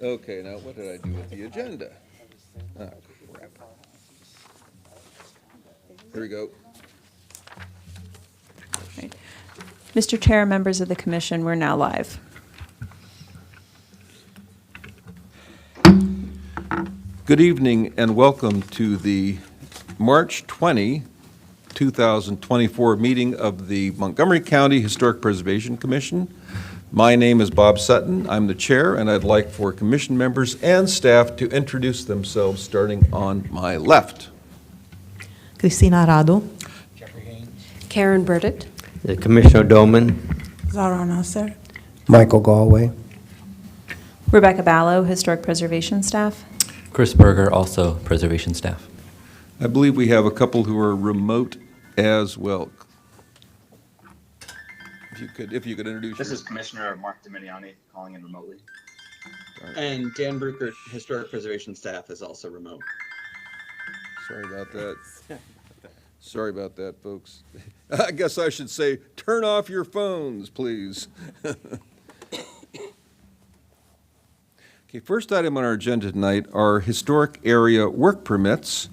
Okay, now what did I do with the agenda? Oh, crap. Here we go. Right. Mr. Chair, members of the commission, we're now live. Good evening and welcome to the March 20, 2024 meeting of the Montgomery County Historic Preservation Commission. My name is Bob Sutton. I'm the chair, and I'd like for commission members and staff to introduce themselves, starting on my left. Cristina Arado. Karen Burdett. Commissioner Doman. Zara Nasser. Michael Galway. Rebecca Ballo, Historic Preservation Staff. Chris Berger, also preservation staff. I believe we have a couple who are remote as well. If you could introduce This is Commissioner Mark Dominiani calling in remotely. And Dan Bruckert, Historic Preservation Staff, is also remote. Sorry about that. Sorry about that, folks. I guess I should say, turn off your phones, please. Okay, first item on our agenda tonight are historic area work permits.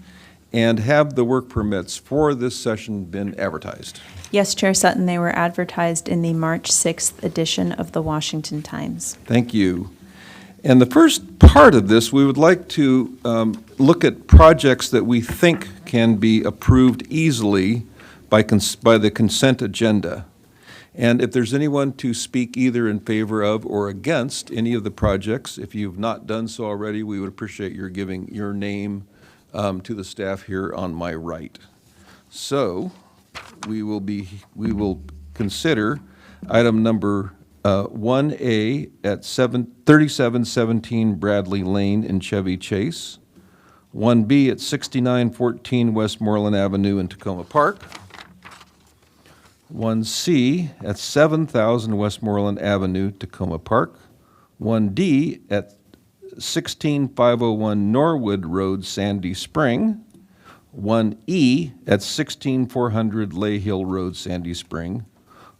And have the work permits for this session been advertised? Yes, Chair Sutton, they were advertised in the March 6th edition of the Washington Times. Thank you. And the first part of this, we would like to look at projects that we think can be approved easily by the consent agenda. And if there's anyone to speak either in favor of or against any of the projects, if you've not done so already, we would appreciate your giving your name to the staff here on my right. So we will consider item number 1A at 3717 Bradley Lane in Chevy Chase, 1B at 6914 Westmoreland Avenue in Tacoma Park, 1C at 7000 Westmoreland Avenue, Tacoma Park, 1D at 16501 Norwood Road, Sandy Spring, 1E at 16400 Lay Hill Road, Sandy Spring,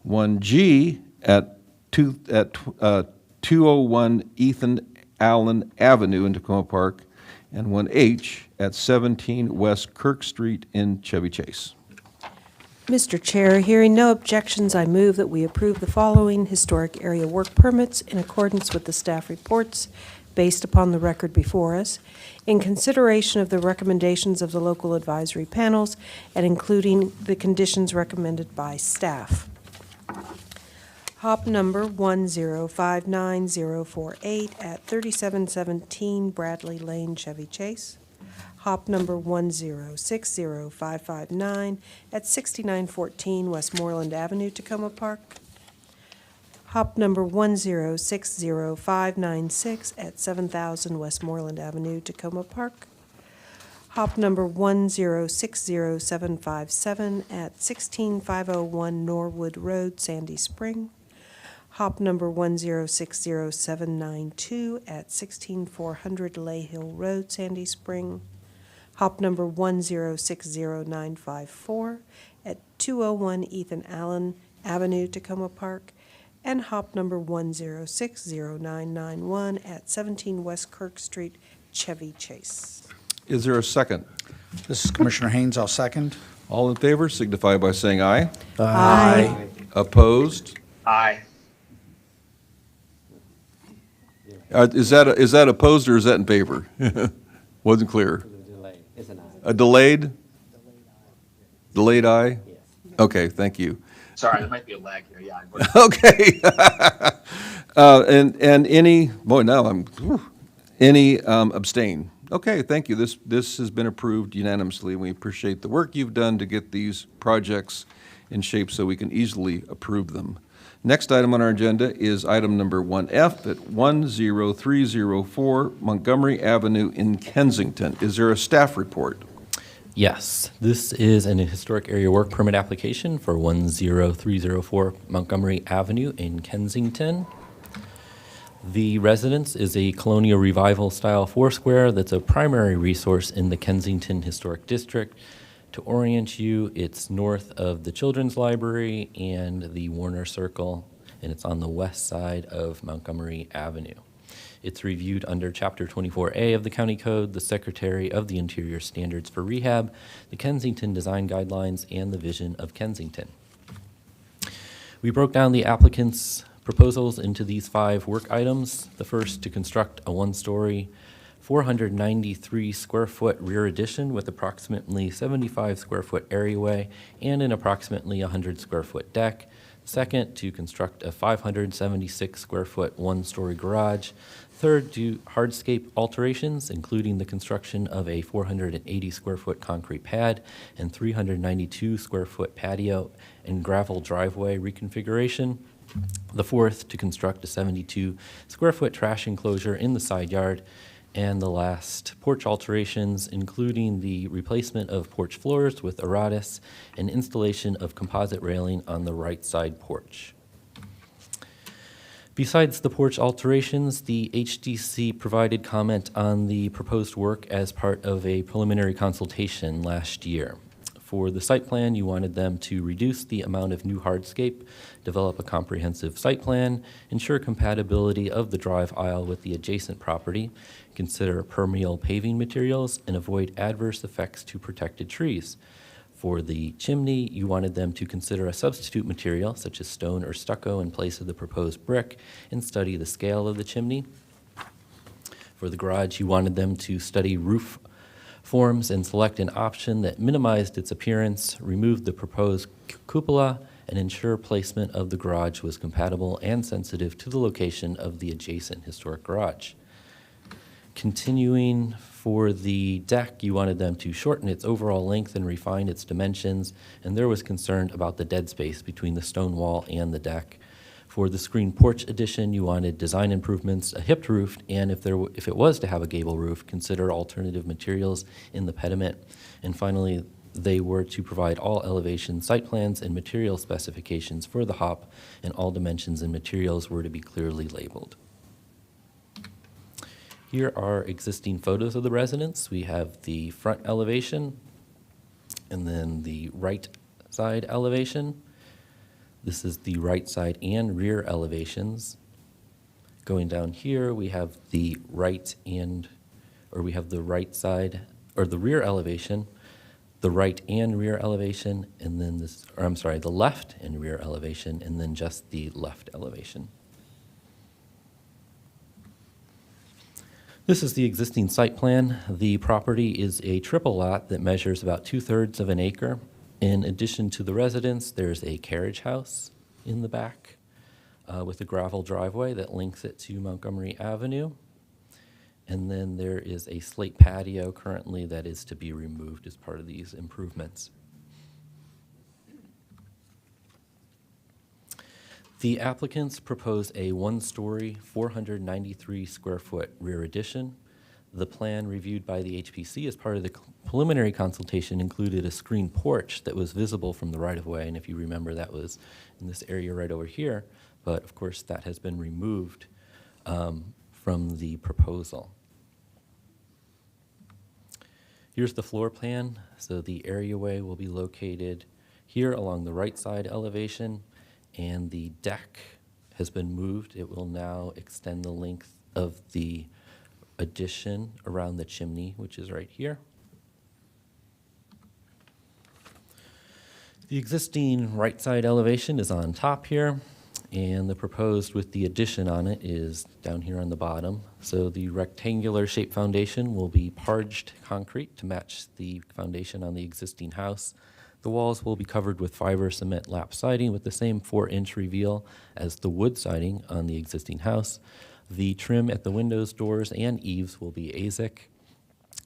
1G at 201 Ethan Allen Avenue in Tacoma Park, and 1H at 17 West Kirk Street in Chevy Chase. Mr. Chair, hearing no objections, I move that we approve the following historic area work permits in accordance with the staff reports based upon the record before us, in consideration of the recommendations of the local advisory panels and including the conditions recommended by staff. HOP number 1059048 at 3717 Bradley Lane, Chevy Chase. HOP number 1060559 at 6914 Westmoreland Avenue, Tacoma Park. HOP number 1060596 at 7000 Westmoreland Avenue, Tacoma Park. HOP number 1060757 at 16501 Norwood Road, Sandy Spring. HOP number 1060792 at 16400 Lay Hill Road, Sandy Spring. HOP number 1060954 at 201 Ethan Allen Avenue, Tacoma Park. And HOP number 1060991 at 17 West Kirk Street, Chevy Chase. Is there a second? This is Commissioner Haynes. I'll second. All in favor signify by saying aye. Aye. Opposed? Aye. Is that opposed or is that in favor? Wasn't clear. A delayed? Delayed aye? Okay, thank you. Sorry, there might be a lag here. Yeah. Okay. And any, boy, now any abstain? Okay, thank you. This has been approved unanimously, and we appreciate the work you've done to get these projects in shape so we can easily approve them. Next item on our agenda is item number 1F at 10304 Montgomery Avenue in Kensington. Is there a staff report? Yes, this is an historic area work permit application for 10304 Montgomery Avenue in Kensington. The residence is a colonial revival style foursquare that's a primary resource in the Kensington Historic District. To orient you, it's north of the Children's Library and the Warner Circle, and it's on the west side of Montgomery Avenue. It's reviewed under Chapter 24A of the County Code, the Secretary of the Interior Standards for Rehab, the Kensington Design Guidelines, and the Vision of Kensington. We broke down the applicant's proposals into these 5 work items. The first, to construct a 1-story, 493 square foot rear addition with approximately 75 square foot areaway and an approximately 100 square foot deck. Second, to construct a 576 square foot 1-story garage. Third, do hardscape alterations, including the construction of a 480 square foot concrete pad and 392 square foot patio and gravel driveway reconfiguration. The fourth, to construct a 72 square foot trash enclosure in the side yard. And the last, porch alterations, including the replacement of porch floors with Aratus and installation of composite railing on the right side porch. Besides the porch alterations, the HDC provided comment on the proposed work as part of a preliminary consultation last year. For the site plan, you wanted them to reduce the amount of new hardscape, develop a comprehensive site plan, ensure compatibility of the drive aisle with the adjacent property, consider permeable paving materials, and avoid adverse effects to protected trees. For the chimney, you wanted them to consider a substitute material, such as stone or stucco, in place of the proposed brick, and study the scale of the chimney. For the garage, you wanted them to study roof forms and select an option that minimized its appearance, removed the proposed cupola, and ensure placement of the garage was compatible and sensitive to the location of the adjacent historic garage. Continuing, for the deck, you wanted them to shorten its overall length and refine its dimensions, and there was concern about the dead space between the stone wall and the deck. For the screen porch addition, you wanted design improvements, a hipped roof, and if it was to have a gable roof, consider alternative materials in the pediment. And finally, they were to provide all elevation site plans and material specifications for the hop, and all dimensions and materials were to be clearly labeled. Here are existing photos of the residence. We have the front elevation and then the right side elevation. This is the right side and rear elevations. Going down here, we have the right side, or the rear elevation, the right and rear elevation, and then the left and rear elevation, and then just the left elevation. This is the existing site plan. The property is a triple lot that measures about 2/3 of an acre. In addition to the residence, there's a carriage house in the back with a gravel driveway that links it to Montgomery Avenue. And then there is a slate patio currently that is to be removed as part of these improvements. The applicants propose a 1-story, 493 square foot rear addition. The plan reviewed by the HPC as part of the preliminary consultation included a screen porch that was visible from the right-of-way, and if you remember, that was in this area right over here, but of course that has been removed from the proposal. Here's the floor plan. So the areaway will be located here along the right side elevation, and the deck has been moved. It will now extend the length of the addition around the chimney, which is right here. The existing right side elevation is on top here, and the proposed with the addition on it is down here on the bottom. So the rectangular shaped foundation will be parged concrete to match the foundation on the existing house. The walls will be covered with fiber cement lap siding with the same 4-inch reveal as the wood siding on the existing house. The trim at the windows, doors, and eaves will be AZEK.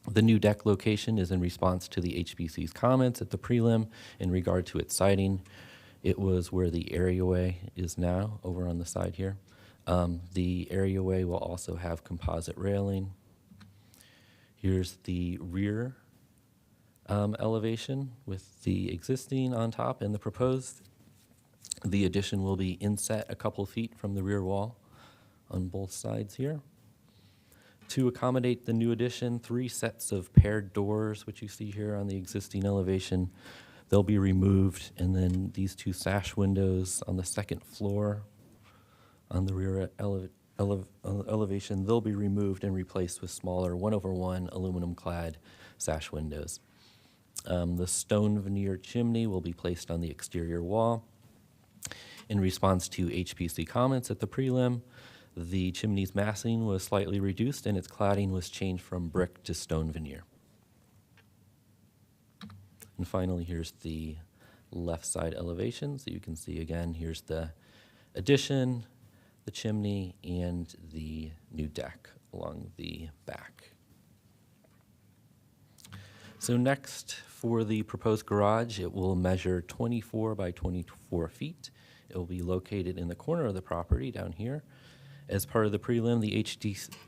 The new deck location is in response to the HBC's comments at the prelim in regard to its siding. It was where the areaway is now, over on the side here. The areaway will also have composite railing. Here's the rear elevation with the existing on top and the proposed. The addition will be inset a couple feet from the rear wall on both sides here. To accommodate the new addition, 3 sets of paired doors, which you see here on the existing elevation, they'll be removed, and then these 2 sash windows on the second floor on the rear elevation, they'll be removed and replaced with smaller 1/1 aluminum-clad sash windows. The stone veneer chimney will be placed on the exterior wall. In response to HPC comments at the prelim, the chimney's massing was slightly reduced and its cladding was changed from brick to stone veneer. And finally, here's the left side elevation. So you can see again, here's the addition, the chimney, and the new deck along the back. So next, for the proposed garage, it will measure 24 by 24 feet. It will be located in the corner of the property down here. As part of the prelim, the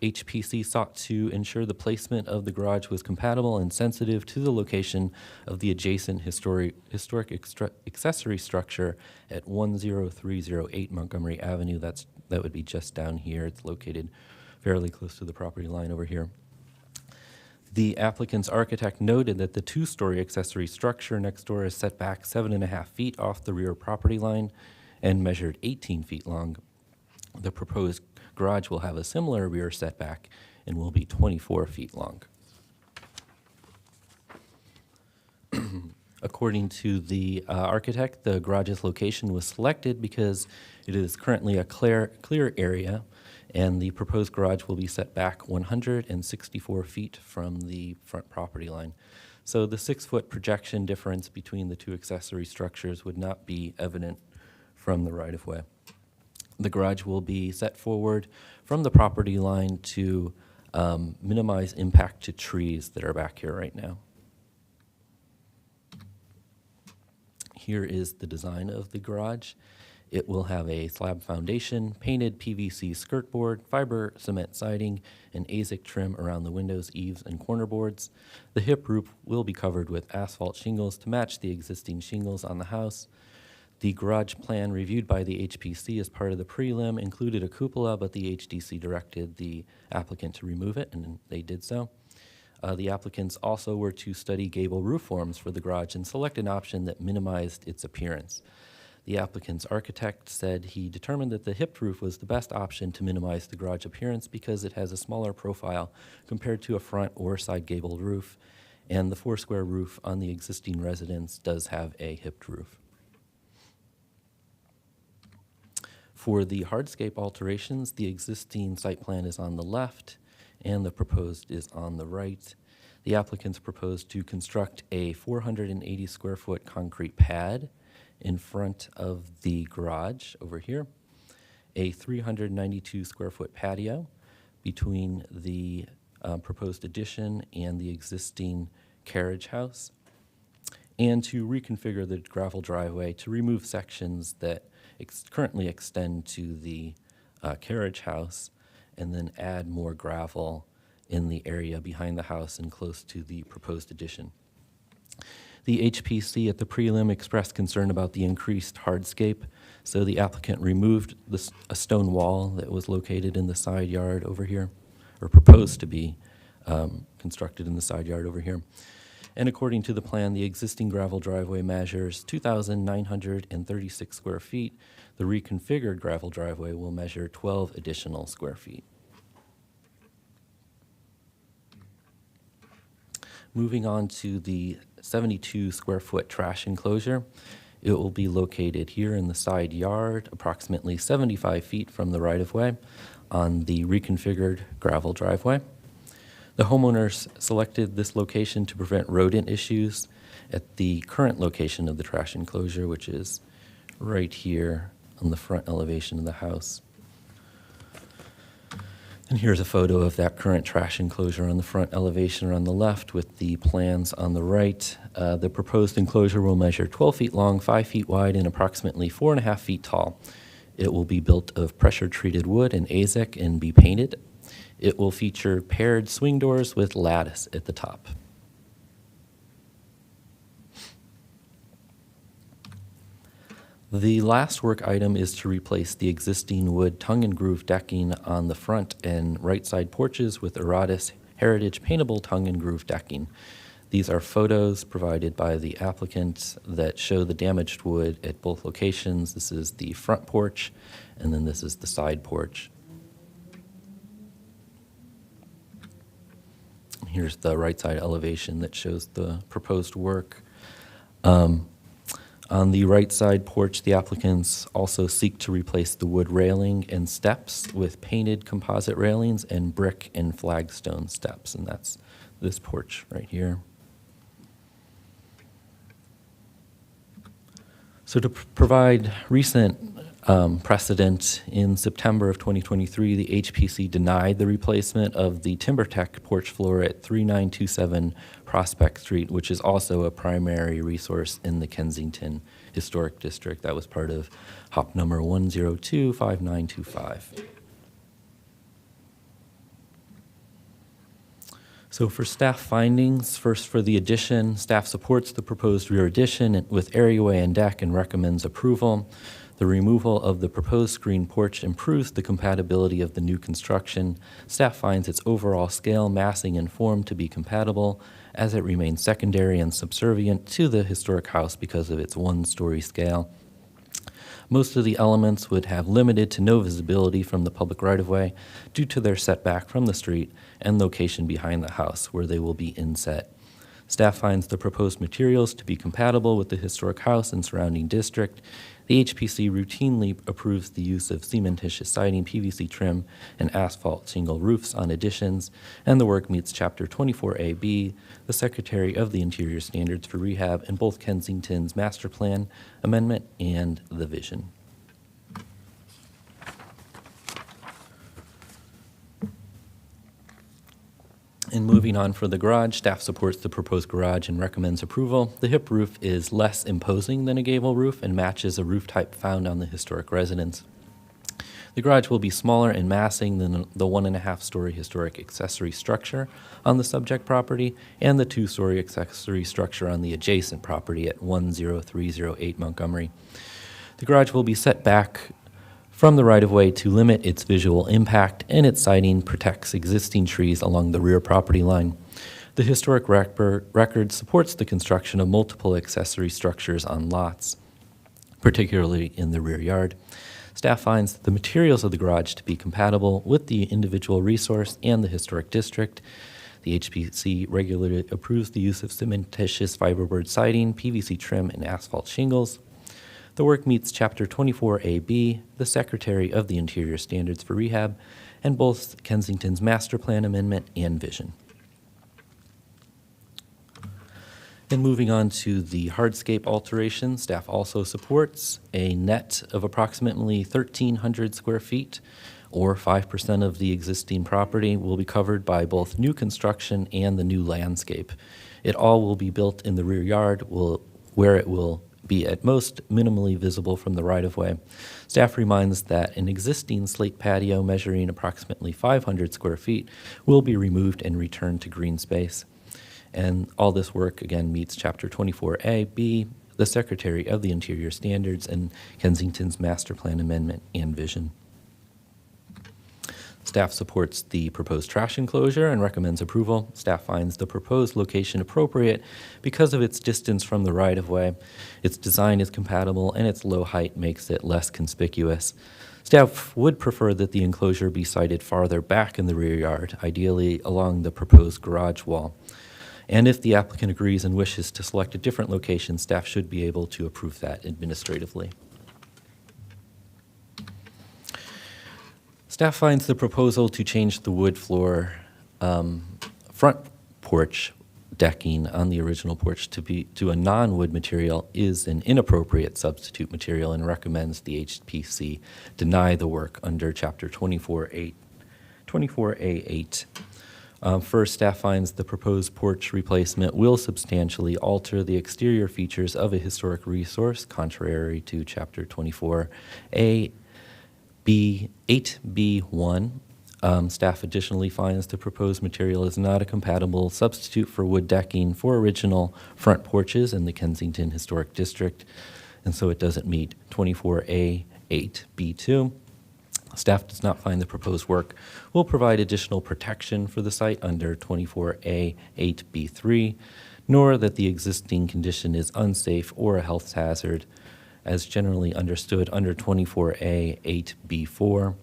HPC sought to ensure the placement of the garage was compatible and sensitive to the location of the adjacent historic accessory structure at 10308 Montgomery Avenue. That would be just down here. It's located fairly close to the property line over here. The applicant's architect noted that the two-story accessory structure next door is set back 7.5 feet off the rear property line and measured 18 feet long. The proposed garage will have a similar rear setback and will be 24 feet long. According to the architect, the garage's location was selected because it is currently a clear area, and the proposed garage will be set back 164 feet from the front property line. So the 6-foot projection difference between the two accessory structures would not be evident from the right-of-way. The garage will be set forward from the property line to minimize impact to trees that are back here right now. Here is the design of the garage. It will have a slab foundation, painted PVC skirt board, fiber cement siding, and AZEK trim around the windows, eaves, and corner boards. The hip roof will be covered with asphalt shingles to match the existing shingles on the house. The garage plan reviewed by the HPC as part of the prelim included a cupola, but the HDC directed the applicant to remove it, and they did so. The applicants also were to study gable roof forms for the garage and select an option that minimized its appearance. The applicant's architect said he determined that the hipped roof was the best option to minimize the garage appearance because it has a smaller profile compared to a front or side gabled roof, and the 4-square roof on the existing residence does have a hipped roof. For the hardscape alterations, the existing site plan is on the left and the proposed is on the right. The applicants proposed to construct a 480 square foot concrete pad in front of the garage over here, a 392 square foot patio between the proposed addition and the existing carriage house, and to reconfigure the gravel driveway to remove sections that currently extend to the carriage house and then add more gravel in the area behind the house and close to the proposed addition. The HPC at the prelim expressed concern about the increased hardscape, so the applicant removed a stone wall that was located in the side yard over here, or proposed to be constructed in the side yard over here. And according to the plan, the existing gravel driveway measures 2,936 square feet. The reconfigured gravel driveway will measure 12 additional square feet. Moving on to the 72 square foot trash enclosure, it will be located here in the side yard, approximately 75 feet from the right-of-way on the reconfigured gravel driveway. The homeowners selected this location to prevent rodent issues at the current location of the trash enclosure, which is right here on the front elevation of the house. And here's a photo of that current trash enclosure on the front elevation on the left with the plans on the right. The proposed enclosure will measure 12 feet long, 5 feet wide, and approximately 4.5 feet tall. It will be built of pressure-treated wood and AZEK and be painted. It will feature paired swing doors with lattice at the top. The last work item is to replace the existing wood tongue and groove decking on the front and right side porches with Eratus Heritage paintable tongue and groove decking. These are photos provided by the applicant that show the damaged wood at both locations. This is the front porch, and then this is the side porch. Here's the right side elevation that shows the proposed work. On the right side porch, the applicants also seek to replace the wood railing and steps with painted composite railings and brick and flagstone steps, and that's this porch right here. So to provide recent precedent, in September of 2023, the HPC denied the replacement of the TimberTech porch floor at 3927 Prospect Street, which is also a primary resource in the Kensington Historic District. That was part of HOP number 1025925. So for staff findings, first for the addition, staff supports the proposed rear addition with areaway and deck and recommends approval. The removal of the proposed screen porch improves the compatibility of the new construction. Staff finds its overall scale, massing, and form to be compatible, as it remains secondary and subservient to the historic house because of its one-story scale. Most of the elements would have limited to no visibility from the public right-of-way due to their setback from the street and location behind the house, where they will be inset. Staff finds the proposed materials to be compatible with the historic house and surrounding district. The HPC routinely approves the use of cementitious siding, PVC trim, and asphalt shingle roofs on additions, and the work meets Chapter 24A-B, the Secretary of the Interior Standards for Rehab, in both Kensington's Master Plan Amendment and the Vision. And moving on for the garage, staff supports the proposed garage and recommends approval. The hip roof is less imposing than a gable roof and matches a roof type found on the historic residence. The garage will be smaller in massing than the 1.5-story historic accessory structure on the subject property and the 2-story accessory structure on the adjacent property at 10308 Montgomery. The garage will be set back from the right-of-way to limit its visual impact, and its siding protects existing trees along the rear property line. The historic record supports the construction of multiple accessory structures on lots, particularly in the rear yard. Staff finds the materials of the garage to be compatible with the individual resource and the historic district. The HPC regularly approves the use of cementitious fiberboard siding, PVC trim, and asphalt shingles. The work meets Chapter 24A-B, the Secretary of the Interior Standards for Rehab, and both Kensington's Master Plan Amendment and Vision. And moving on to the hardscape alteration, staff also supports a net of approximately 1,300 square feet, or 5% of the existing property, will be covered by both new construction and the new landscape. It all will be built in the rear yard, where it will be at most minimally visible from the right-of-way. Staff reminds that an existing slate patio measuring approximately 500 square feet will be removed and returned to green space. And all this work, again, meets Chapter 24A-B, the Secretary of the Interior Standards, and Kensington's Master Plan Amendment and Vision. Staff supports the proposed trash enclosure and recommends approval. Staff finds the proposed location appropriate because of its distance from the right-of-way. Its design is compatible, and its low height makes it less conspicuous. Staff would prefer that the enclosure be sited farther back in the rear yard, ideally along the proposed garage wall. And if the applicant agrees and wishes to select a different location, staff should be able to approve that administratively. Staff finds the proposal to change the wood floor front porch decking on the original porch to a non-wood material is an inappropriate substitute material and recommends the HPC deny the work under Chapter 24A8. First, staff finds the proposed porch replacement will substantially alter the exterior features of a historic resource, contrary to Chapter 24A. 8B1, staff additionally finds the proposed material is not a compatible substitute for wood decking for original front porches in the Kensington Historic District, and so it doesn't meet 24A8B2. Staff does not find the proposed work will provide additional protection for the site under 24A8B3, nor that the existing condition is unsafe or a health hazard, as generally understood under 24A8B4.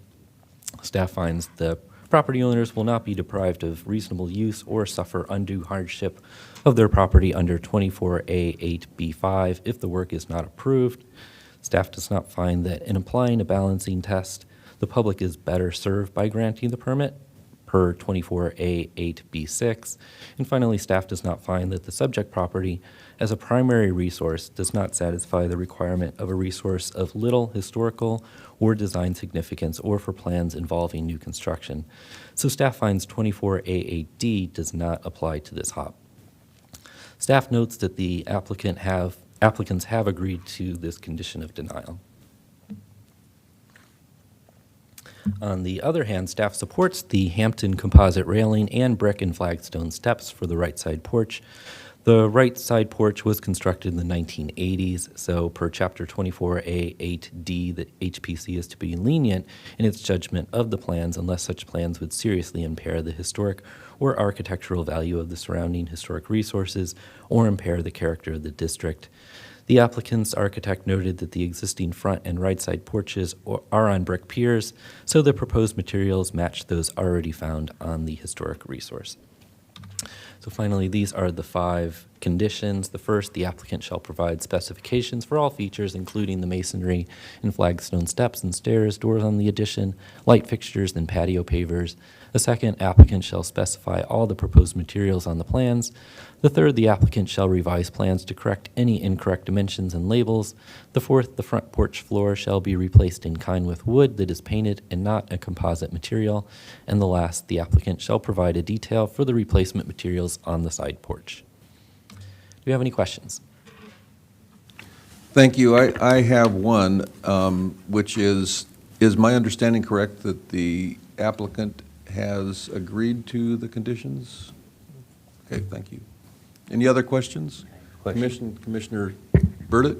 Staff finds the property owners will not be deprived of reasonable use or suffer undue hardship of their property under 24A8B5 if the work is not approved. Staff does not find that in applying a balancing test, the public is better served by granting the permit per 24A8B6. And finally, staff does not find that the subject property as a primary resource does not satisfy the requirement of a resource of little historical or design significance or for plans involving new construction. So staff finds 24A8D does not apply to this hop. Staff notes that the applicants have agreed to this condition of denial. On the other hand, staff supports the Hampton composite railing and brick and flagstone steps for the right side porch. The right side porch was constructed in the 1980s, so per Chapter 24A8D, the HPC is to be lenient in its judgment of the plans unless such plans would seriously impair the historic or architectural value of the surrounding historic resources or impair the character of the district. The applicant's architect noted that the existing front and right side porches are on brick piers, so the proposed materials match those already found on the historic resource. So finally, these are the 5 conditions. The first, the applicant shall provide specifications for all features, including the masonry and flagstone steps and stairs, doors on the addition, light fixtures, and patio pavers. The second, applicant shall specify all the proposed materials on the plans. The third, the applicant shall revise plans to correct any incorrect dimensions and labels. The fourth, the front porch floor shall be replaced in kind with wood that is painted and not a composite material. And the last, the applicant shall provide a detail for the replacement materials on the side porch. Do you have any questions? Thank you. I have one, which is my understanding correct that the applicant has agreed to the conditions? Okay, thank you. Any other questions? Commissioner Burdett?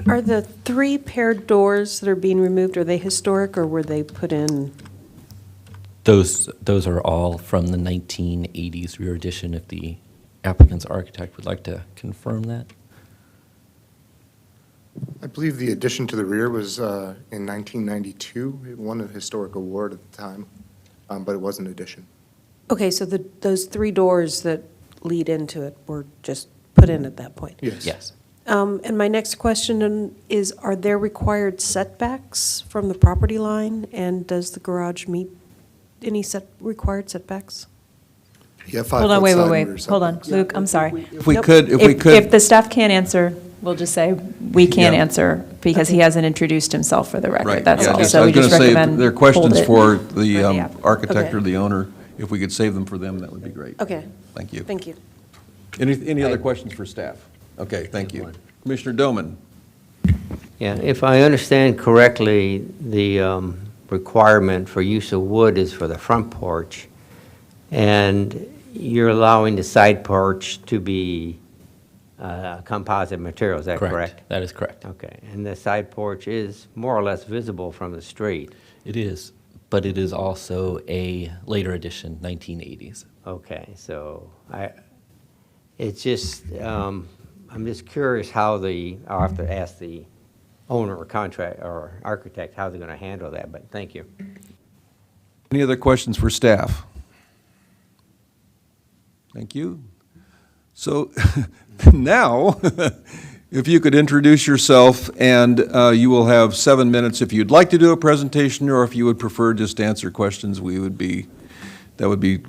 Are the 3 paired doors that are being removed, are they historic or were they put in? Those are all from the 1980s rear addition, if the applicant's architect would like to confirm that. I believe the addition to the rear was in 1992. It won a historic award at the time, but it was an addition. Okay, so those 3 doors that lead into it were just put in at that point? Yes. Yes. And my next question is, are there required setbacks from the property line? And does the garage meet any required setbacks? Yeah, Hold on, wait. Hold on, Luke, I'm sorry. If we Nope. could, If the staff can't answer, we'll just say, we can't Yeah. answer, because he hasn't introduced himself for the record, Right, that's yeah, all. just- So I we was going just to say, if recommend. there are questions hold it for the applicant. architect Okay. or the owner, if we could save them for them, that would be great. Okay. Thank you. Thank you. Any other questions for staff? Okay, thank you. Commissioner Doman? Yeah, if I understand correctly, the requirement for use of wood is for the front porch, and you're allowing the side porch to be composite material, is that correct? That is correct. Okay, and the side porch is more or less visible from the street. It is, but it is also a later addition, 1980s. Okay, so it's just, I'm just curious how I'll have to ask the owner or contract or architect how they're going to handle that, but thank you. Any other questions for staff? Thank you. So now, if you could introduce yourself, and you will have 7 minutes if you'd like to do a presentation, or if you would prefer just to answer questions, that would be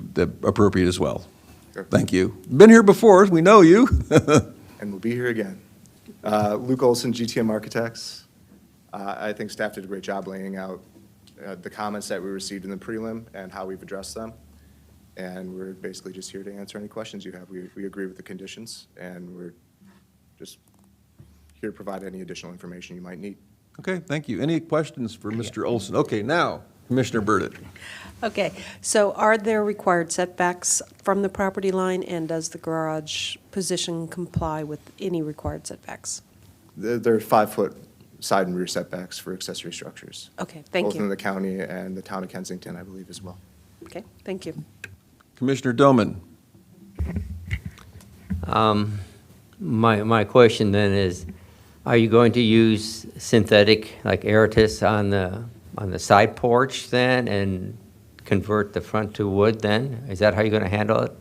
appropriate as well. Sure. Thank you. Been here before, we know you. And we'll be here again. Luke Olson, GTM Architects. I think staff did a great job laying out the comments that we received in the prelim and how we've addressed them. And we're basically just here to answer any questions you have. We agree with the conditions, and we're just here to provide any additional information you might need. Okay, thank you. Any questions for Mr. Olson? Okay, now, Commissioner Burdett. Okay, so are there required setbacks from the property line, and does the garage position comply with any required setbacks? There are 5-foot side and rear setbacks for accessory structures. Okay, thank Both in you. the county and the town of Kensington, I believe, as well. Okay, thank you. Commissioner Doman. My question then is, are you going to use synthetic, like Aeritus, on the side porch then, and convert the front to wood then? Is that how you're going to handle it?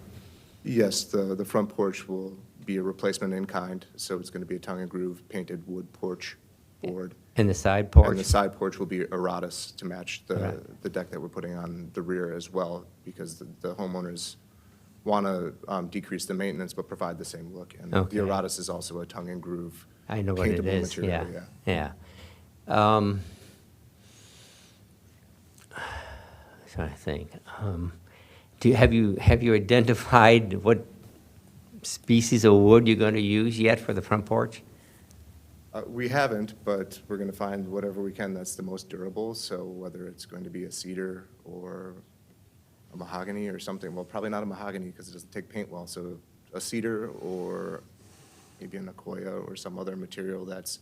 Yes, the front porch will be a replacement in kind, so it's going to be a tongue and groove painted wood porch board. And the side porch? And the side porch will be erratus to match Right. the deck that we're putting on the rear as well, because the homeowners want to decrease the maintenance but provide the same look. And the Okay. erratus is also a tongue and groove I know what it paintable is, material, yeah. Trying to think. Have you identified what species of wood you're going to use yet for the front porch? We haven't, but we're going to find whatever we can that's the most durable, so whether it's going to be a cedar or a mahogany or something, well, probably not a mahogany because it doesn't take paint well, so a cedar or maybe an akoya or some other material that's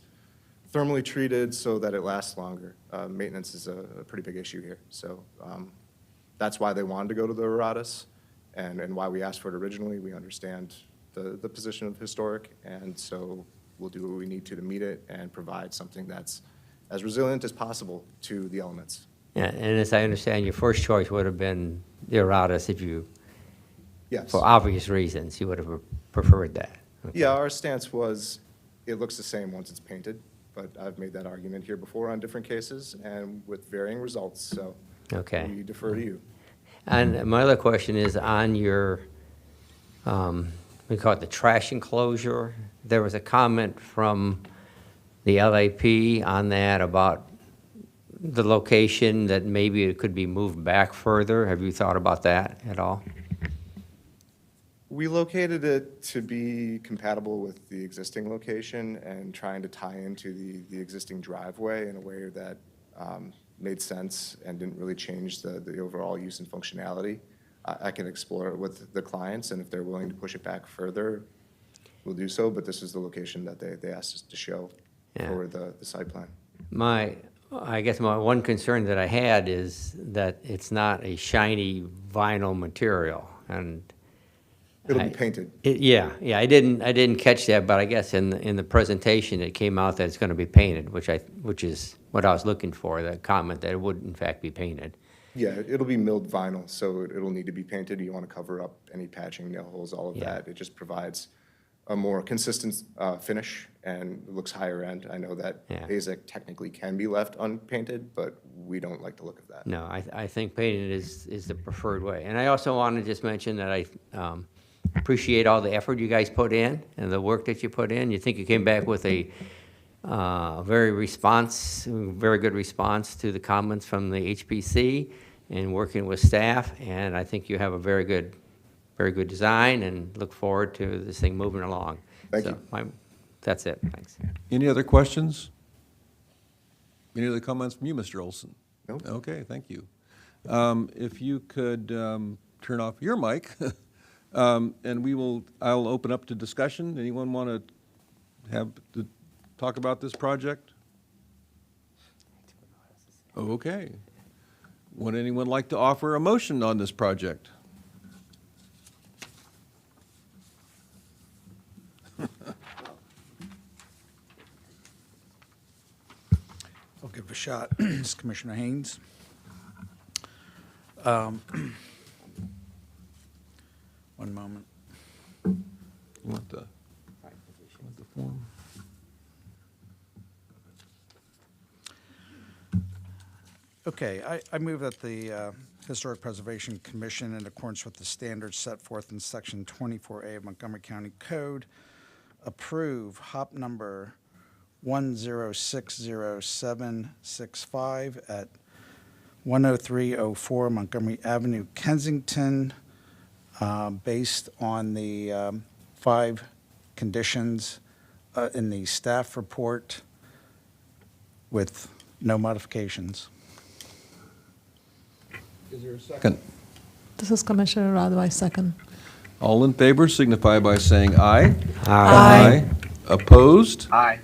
thermally treated so that it lasts longer. Maintenance is a pretty big issue here, so that's why they wanted to go to the erratus and why we asked for it originally. We understand the position of historic, and so we'll do what we need to meet it and provide something that's as resilient as possible to the elements. Yeah, and as I understand, your first choice would have been the erratus if you, Yes. for obvious reasons, you would have preferred that. Okay. Yeah, our stance was, it looks the same once it's painted, but I've made that argument here before on different cases and with varying results, so Okay. we defer to you. And my other question is on your, we call it the trash enclosure. There was a comment from the LAP on that about the location, that maybe it could be moved back further. Have you thought about that at all? We located it to be compatible with the existing location and trying to tie into the existing driveway in a way that made sense and didn't really change the overall use and functionality. I can explore it with the clients, and if they're willing to push it back further, we'll do so, but this is the location that they asked us to show Yeah. for the site plan. I guess my one concern that I had is that it's not a shiny vinyl material, and It'll I- be painted. Yeah, I didn't catch that, but I guess in the presentation, it came out that it's going to be painted, which is what I was looking for, the comment that it would in fact be painted. Yeah, it'll be milled vinyl, so it'll need to be painted. You want to cover up any patching, nail holes, all of Yeah. that. It just provides a more consistent finish and looks higher end. I know that Yeah. AZEK technically can be left unpainted, but we don't like the look of that. No, I think painted is the preferred way. And I also want to just mention that I appreciate all the effort you guys put in and the work that you put in. You think you came back with a very good response to the comments from the HPC and working with staff, and I think you have a very good design, and look forward to this thing moving along. Thank So that's it, thanks. Any other questions? Any other comments from you, Mr. Olson? Nope. Okay, thank you. If you could turn off your mic, and I'll open up to discussion. Anyone want to talk about this project? Okay. Would anyone like to offer a motion on this project? I'll give it a shot. This is Commissioner Haynes. One moment. You want the form? Okay, I move that the Historic Preservation Commission, in accordance with the standards set forth in Section 24A of Montgomery County Code, approve HOP number 1060765 at 10304 Montgomery Avenue, Kensington, based on the 5 conditions in the staff report with no modifications. Is there a second? This is Commissioner Rado, I second. All in favor signify by saying aye. Aye. Opposed? Aye.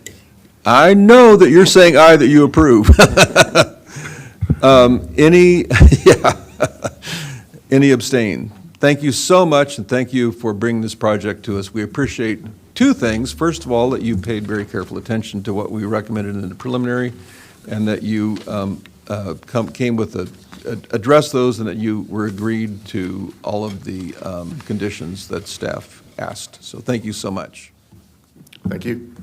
I know that you're saying aye, that you approve. Any abstain? Thank you so much, and thank you for bringing this project to us. We appreciate 2 things. First of all, that you paid very careful attention to what we recommended in the preliminary, and that you came with address those and that you were agreed to all of the conditions that staff asked. So thank you so much. Thank you.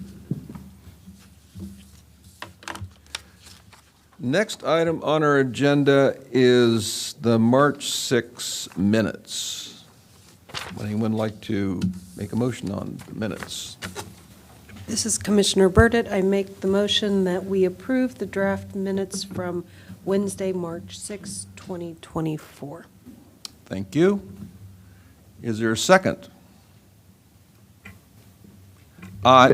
Next item on our agenda is the March 6 minutes. Would anyone like to make a motion on the minutes? This is Commissioner Burdett. I make the motion that we approve the draft minutes from Wednesday, March 6, 2024. Thank you. Is there a second?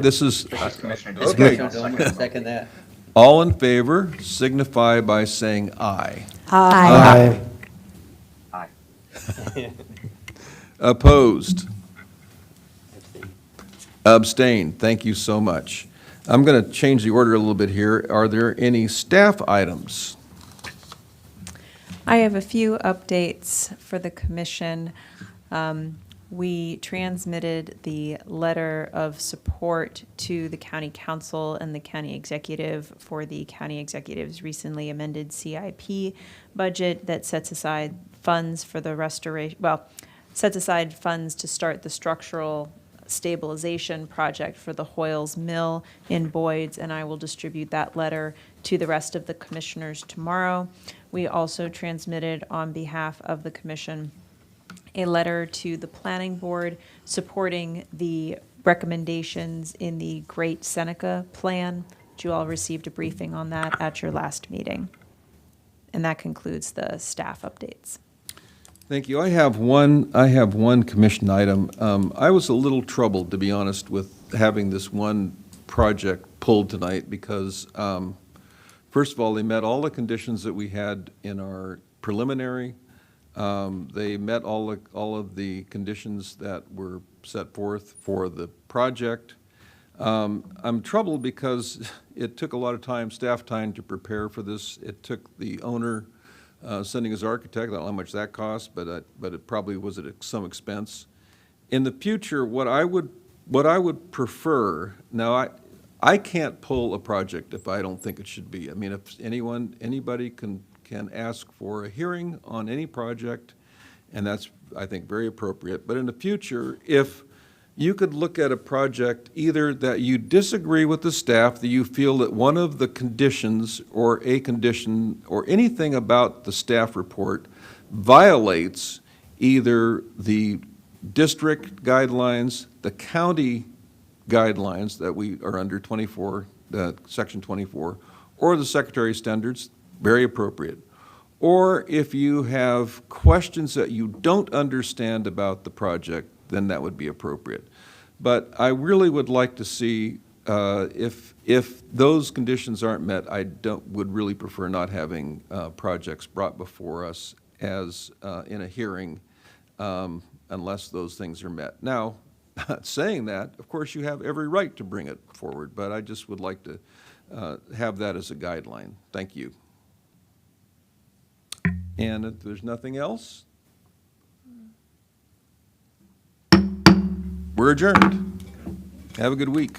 This is, Commissioner okay. Second that. All in favor signify by saying aye. Aye. Aye. Opposed? Abstained. Thank you so much. I'm going to change the order a little bit here. Are there any staff items? I have a few updates for the commission. We transmitted the letter of support to the county council and the county executive for the county executive's recently amended CIP budget that sets aside funds for the restoration, sets aside funds to start the structural stabilization project for the Hoyles Mill in Boyd's, and I will distribute that letter to the rest of the commissioners tomorrow. We also transmitted on behalf of the commission a letter to the planning board supporting the recommendations in the Great Seneca Plan. You all received a briefing on that at your last meeting. And that concludes the staff updates. Thank you. I have one commission item. I was a little troubled, to be honest, with having this one project pulled tonight because, first of all, they met all the conditions that we had in our preliminary. They met all of the conditions that were set forth for the project. I'm troubled because it took a lot of time, staff time, to prepare for this. It took the owner sending his architect. I don't know how much that cost, but it probably was at some expense. In the future, what I would prefer, now I can't pull a project if I don't think it should be. I mean, if anybody can ask for a hearing on any project, and that's, I think, very appropriate. But in the future, if you could look at a project either that you disagree with the staff, that you feel that one of the conditions or a condition or anything about the staff report violates either the district guidelines, the county guidelines that we are under 24, Section 24, or the Secretary's standards, very appropriate. Or if you have questions that you don't understand about the project, then that would be appropriate. But I really would like to see, if those conditions aren't met, would really prefer not having projects brought before us as in a hearing unless those things are met. Now, saying that, of course, you have every right to bring it forward, but I just would like to have that as a guideline. Thank you. And if there's nothing else, we're adjourned. Have a good week.